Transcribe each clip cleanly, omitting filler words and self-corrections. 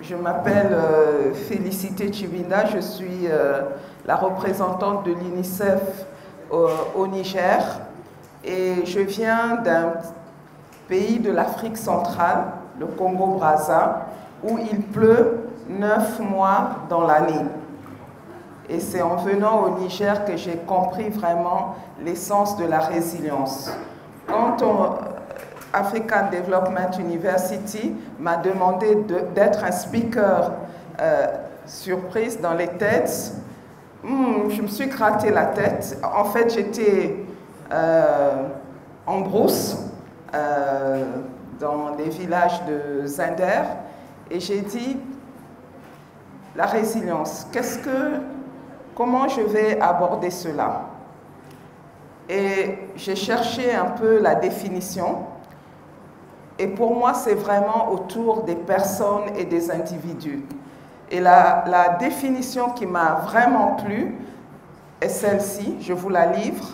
Je m'appelle Félicité Chibinda, je suis la représentante de l'UNICEF au Niger et je viens d'un pays de l'Afrique centrale, le Congo-Brazza, où il pleut 9 mois dans l'année. Et c'est en venant au Niger que j'ai compris vraiment l'essence de la résilience. Quand African Development University m'a demandé d'être un speaker surprise dans les têtes, je me suis gratté la tête. En fait, j'étais en brousse dans les villages de Zinder et j'ai dit la résilience, comment je vais aborder cela? Et j'ai cherché un peu la définition. Et pour moi, c'est vraiment autour des personnes et des individus. Et la définition qui m'a vraiment plu est celle-ci, je vous la livre.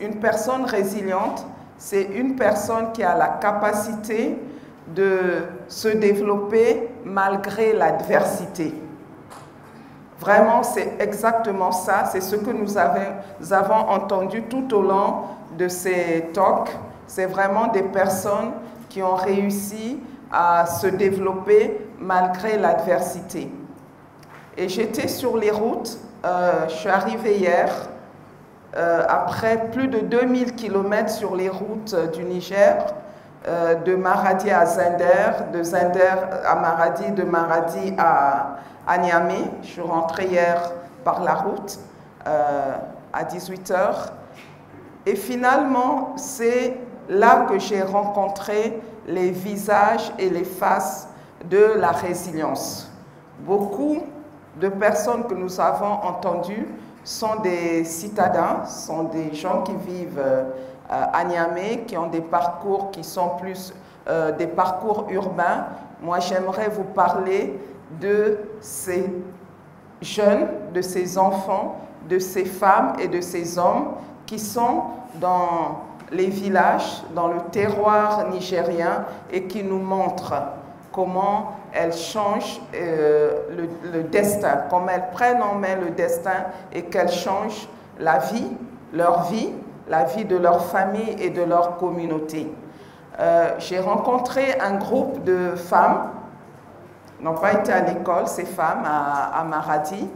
Une personne résiliente, c'est une personne qui a la capacité de se développer malgré l'adversité. Vraiment, c'est exactement ça, c'est ce que nous avons entendu tout au long de ces talks. C'est vraiment des personnes qui ont réussi à se développer malgré l'adversité. Et j'étais sur les routes, je suis arrivée hier, après plus de 2000 km sur les routes du Niger, de Maradi à Zinder, de Zinder à Maradi, de Maradi à Niamey. Je suis rentrée hier par la route à 18 h. Et finalement, c'est là que j'ai rencontré les visages et les faces de la résilience. Beaucoup de personnes que nous avons entendues sont des citadins, sont des gens qui vivent à Niamey, qui ont des parcours qui sont plus des parcours urbains. Moi, j'aimerais vous parler de ces jeunes, de ces enfants, de ces femmes et de ces hommes qui sont dans les villages, dans le terroir nigérien et qui nous montrent comment elles changent le destin, comment elles prennent en main le destin et qu'elles changent la vie, la vie de leur famille et de leur communauté. J'ai rencontré un groupe de femmes, n'ont pas été à l'école, ces femmes à Maradi,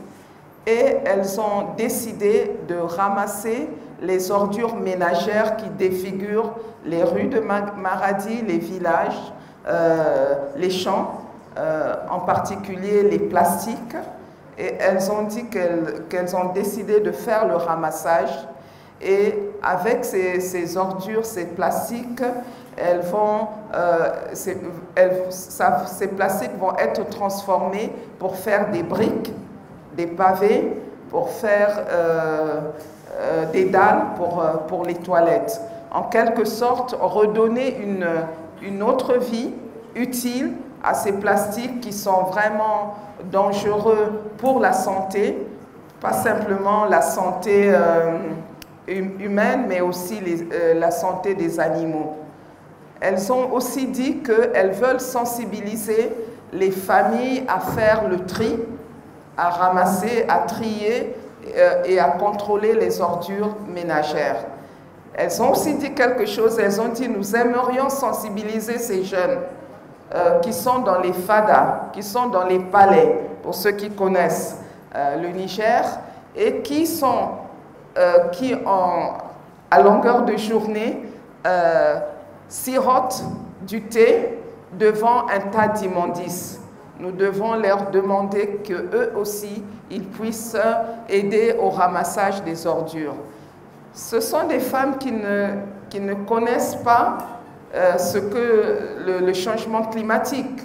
et elles ont décidé de ramasser les ordures ménagères qui défigurent les rues de Maradi, les villages, les champs, en particulier les plastiques. Et elles ont dit qu'elles ont décidé de faire le ramassage. Et avec ces ordures, ces plastiques, ces plastiques vont être transformés pour faire des briques, des pavés, pour faire des dalles pour les toilettes. En quelque sorte, redonner une autre vie utile à ces plastiques qui sont vraiment dangereux pour la santé, pas simplement la santé humaine, mais aussi la santé des animaux. Elles ont aussi dit qu'elles veulent sensibiliser les familles à faire le tri, à ramasser, à trier et à contrôler les ordures ménagères. Elles ont aussi dit quelque chose, elles ont dit nous aimerions sensibiliser ces jeunes qui sont dans les fadas, qui sont dans les palais, pour ceux qui connaissent le Niger, et qui à longueur de journée sirotent du thé devant un tas d'immondices. Nous devons leur demander qu'eux aussi, ils puissent aider au ramassage des ordures. Ce sont des femmes qui ne connaissent pas ce que le changement climatique.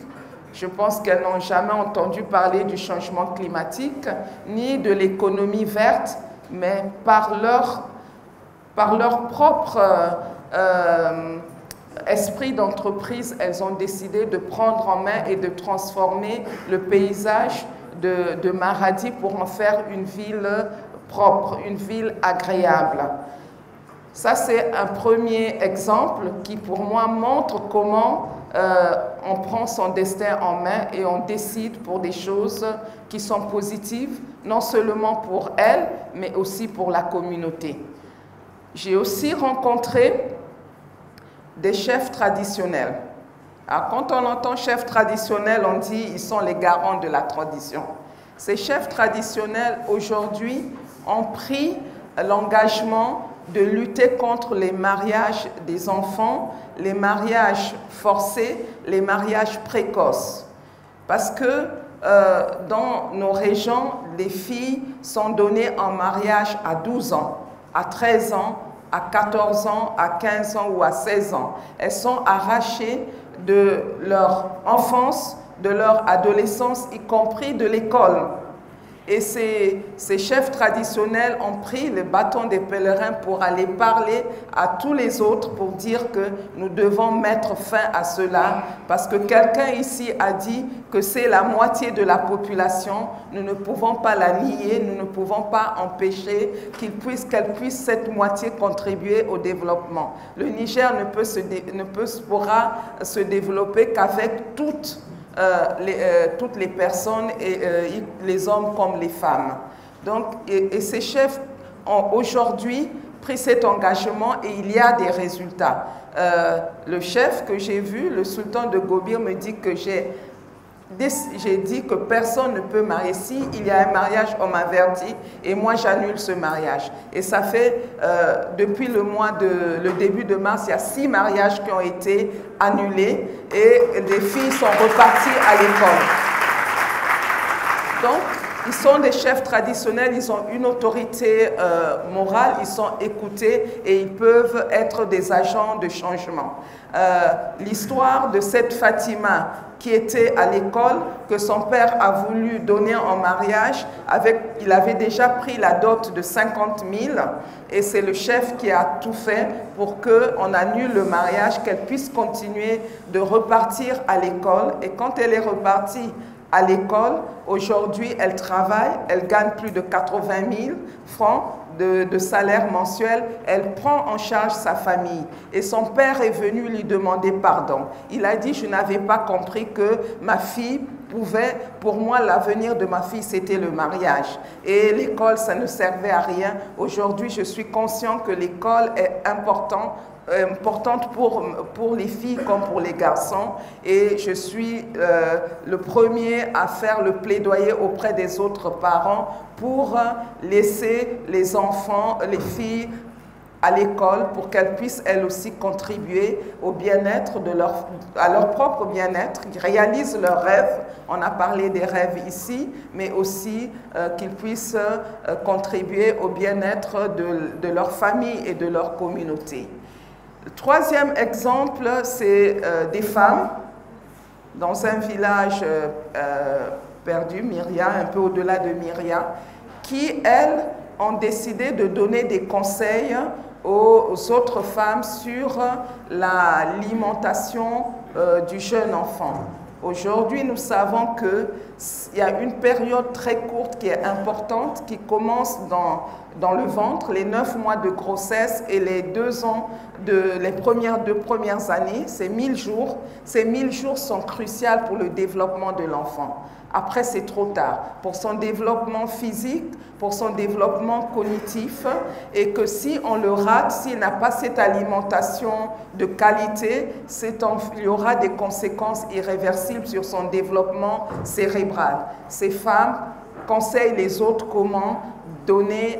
Je pense qu'elles n'ont jamais entendu parler du changement climatique, ni de l'économie verte, mais par leur propre esprit d'entreprise, elles ont décidé de prendre en main et de transformer le paysage de Maradi pour en faire une ville propre, une ville agréable. Ça, c'est un premier exemple qui, pour moi, montre comment on prend son destin en main et on décide pour des choses qui sont positives, non seulement pour elle, mais aussi pour la communauté. J'ai aussi rencontré des chefs traditionnels. Alors, quand on entend chefs traditionnels, on dit ils sont les garants de la tradition. Ces chefs traditionnels, aujourd'hui, ont pris l'engagement de lutter contre les mariages des enfants, les mariages forcés, les mariages précoces. Parce que dans nos régions, les filles sont données en mariage à 12 ans, à 13 ans, à 14 ans, à 15 ans ou à 16 ans. Elles sont arrachées de leur enfance, de leur adolescence, y compris de l'école. Et ces chefs traditionnels ont pris le bâton des pèlerins pour aller parler à tous les autres pour dire que nous devons mettre fin à cela parce que quelqu'un ici a dit que c'est la moitié de la population. Nous ne pouvons pas la nier, nous ne pouvons pas empêcher qu'elle puisse cette moitié contribuer au développement. Le Niger pourra se développer qu'avec toutes les personnes, les hommes comme les femmes. Donc, et ces chefs ont aujourd'hui pris cet engagement et il y a des résultats. Le chef que j'ai vu, le sultan de Gobir, me dit que j'ai dit que personne ne peut marier. Si il y a un mariage, on m'avertit et moi j'annule ce mariage. Et ça fait, depuis le début de mars, il y a 6 mariages qui ont été annulés et des filles sont reparties à l'école. Donc, ils sont des chefs traditionnels, ils ont une autorité morale, ils sont écoutés et ils peuvent être des agents de changement. L'histoire de cette Fatima qui était à l'école, que son père a voulu donner en mariage, il avait déjà pris la dot de 50 000 et c'est le chef qui a tout fait pour qu'on annule le mariage, qu'elle puisse continuer de repartir à l'école. Et quand elle est repartie à l'école, aujourd'hui elle travaille, elle gagne plus de 80 000 francs de salaire mensuel, elle prend en charge sa famille. Et son père est venu lui demander pardon. Il a dit, je n'avais pas compris que ma fille pouvait, pour moi, l'avenir de ma fille, c'était le mariage. Et l'école, ça ne servait à rien. Aujourd'hui, je suis conscient que l'école est importante pour les filles comme pour les garçons et je suis le premier à faire le plaidoyer auprès des autres parents pour laisser les enfants, les filles à l'école pour qu'elles puissent elles aussi contribuer au bien-être à leur propre bien-être, qu'ils réalisent leurs rêves. On a parlé des rêves ici, mais aussi qu'ils puissent contribuer au bien-être de leur famille et de leur communauté. Le troisième exemple, c'est des femmes dans un village perdu, Myria, un peu au-delà de Myria, qui, elles, ont décidé de donner des conseils aux autres femmes sur l'alimentation du jeune enfant. Aujourd'hui, nous savons qu'il y a une période très courte qui est importante, qui commence dans le ventre, les 9 mois de grossesse et les 2 ans, les 2 premières années, c'est 1000 jours. Ces 1000 jours sont cruciaux pour le développement de l'enfant. Après, c'est trop tard pour son développement physique, pour son développement cognitif, et que si on le rate, s'il n'a pas cette alimentation de qualité, il y aura des conséquences irréversibles sur son développement cérébral. Ces femmes conseillent les autres comment donner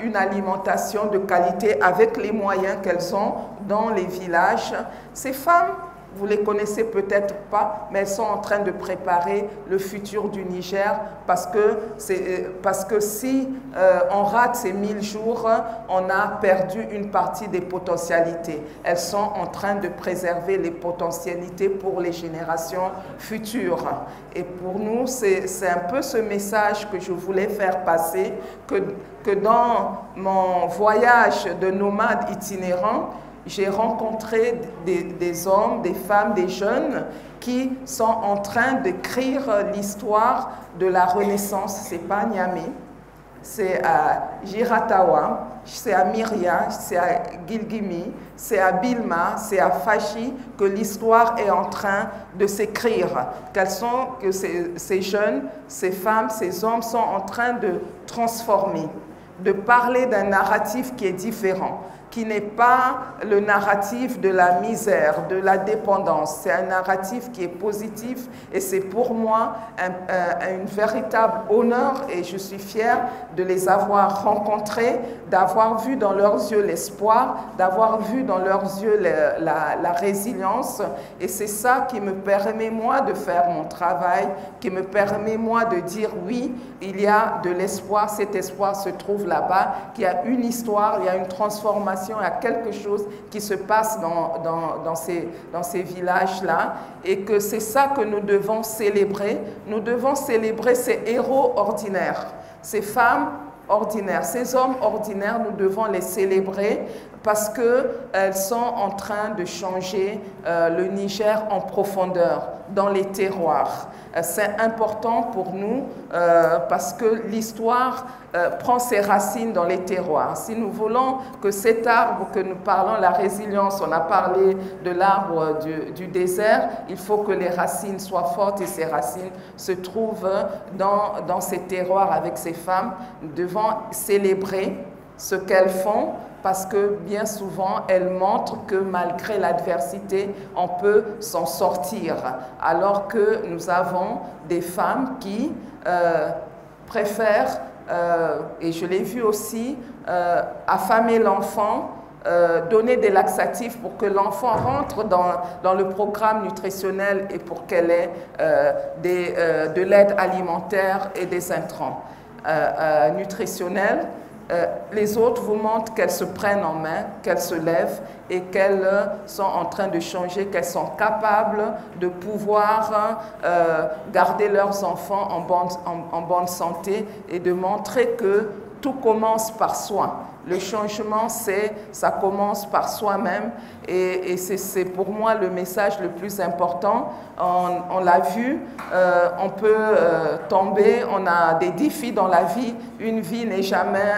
une alimentation de qualité avec les moyens qu'elles ont dans les villages. Ces femmes, vous ne les connaissez peut-être pas, mais elles sont en train de préparer le futur du Niger parce que si on rate ces 1000 jours, on a perdu une partie des potentialités. Elles sont en train de préserver les potentialités pour les générations futures. Et pour nous, c'est un peu ce message que je voulais faire passer, que dans mon voyage de nomade itinérant, j'ai rencontré des hommes, des femmes, des jeunes qui sont en train d'écrire l'histoire de la Renaissance. Ce n'est pas Niamey. c'est à Giratawa, c'est à Myria, c'est à Gilgimi, c'est à Bilma, c'est à Fachi que l'histoire est en train de s'écrire. Que ces jeunes, ces femmes, ces hommes sont en train de transformer, de parler d'un narratif qui est différent, qui n'est pas le narratif de la misère, de la dépendance. C'est un narratif qui est positif et c'est pour moi un véritable honneur et je suis fière de les avoir rencontrés, d'avoir vu dans leurs yeux l'espoir, d'avoir vu dans leurs yeux la résilience et c'est ça qui me permet moi de faire mon travail, qui me permet moi de dire oui, il y a de l'espoir, cet espoir se trouve là-bas, qu'il y a une histoire, il y a une transformation, il y a quelque chose qui se passe dans ces villages-là et que c'est ça que nous devons célébrer. Nous devons célébrer ces héros ordinaires, ces femmes ordinaires, ces hommes ordinaires, nous devons les célébrer parce qu'elles sont en train de changer le Niger en profondeur, dans les terroirs. C'est important pour nous parce que l'histoire prend ses racines dans les terroirs. Si nous voulons que cet arbre que nous parlons, la résilience, on a parlé de l'arbre du désert, il faut que les racines soient fortes et ces racines se trouvent dans ces terroirs avec ces femmes. Nous devons célébrer ce qu'elles font parce que bien souvent, elles montrent que malgré l'adversité, on peut s'en sortir. Alors que nous avons des femmes qui préfèrent, et je l'ai vu aussi, affamer l'enfant, donner des laxatifs pour que l'enfant rentre dans le programme nutritionnel et pour qu'elle ait de l'aide alimentaire et des intrants nutritionnels. Les autres vous montrent qu'elles se prennent en main, qu'elles se lèvent et qu'elles sont en train de changer, qu'elles sont capables de pouvoir garder leurs enfants en bonne santé et de montrer que tout commence par soi. Le changement, ça commence par soi-même et c'est pour moi le message le plus important. On l'a vu, on peut tomber, on a des défis dans la vie. Une vie n'est jamais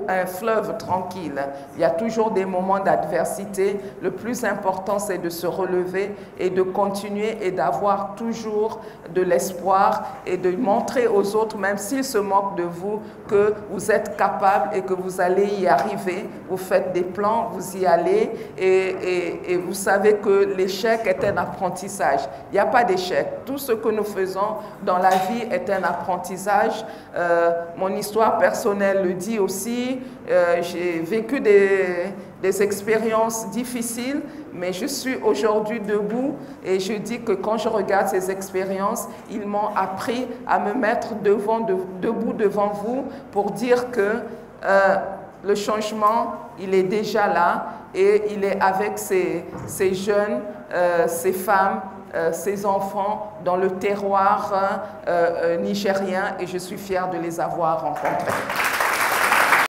un fleuve tranquille. Il y a toujours des moments d'adversité. Le plus important, c'est de se relever et de continuer et d'avoir toujours de l'espoir et de montrer aux autres, même s'ils se moquent de vous, que vous êtes capable et que vous allez y arriver. Vous faites des plans, vous y allez et vous savez que l'échec est un apprentissage. Il n'y a pas d'échec. Tout ce que nous faisons dans la vie est un apprentissage. Mon histoire personnelle le dit aussi. J'ai vécu des expériences difficiles, mais je suis aujourd'hui debout et je dis que quand je regarde ces expériences, ils m'ont appris à me mettre debout devant vous pour dire que le changement, il est déjà là et il est avec ces jeunes, ces femmes, ces enfants dans le terroir nigérien et je suis fière de les avoir rencontrés.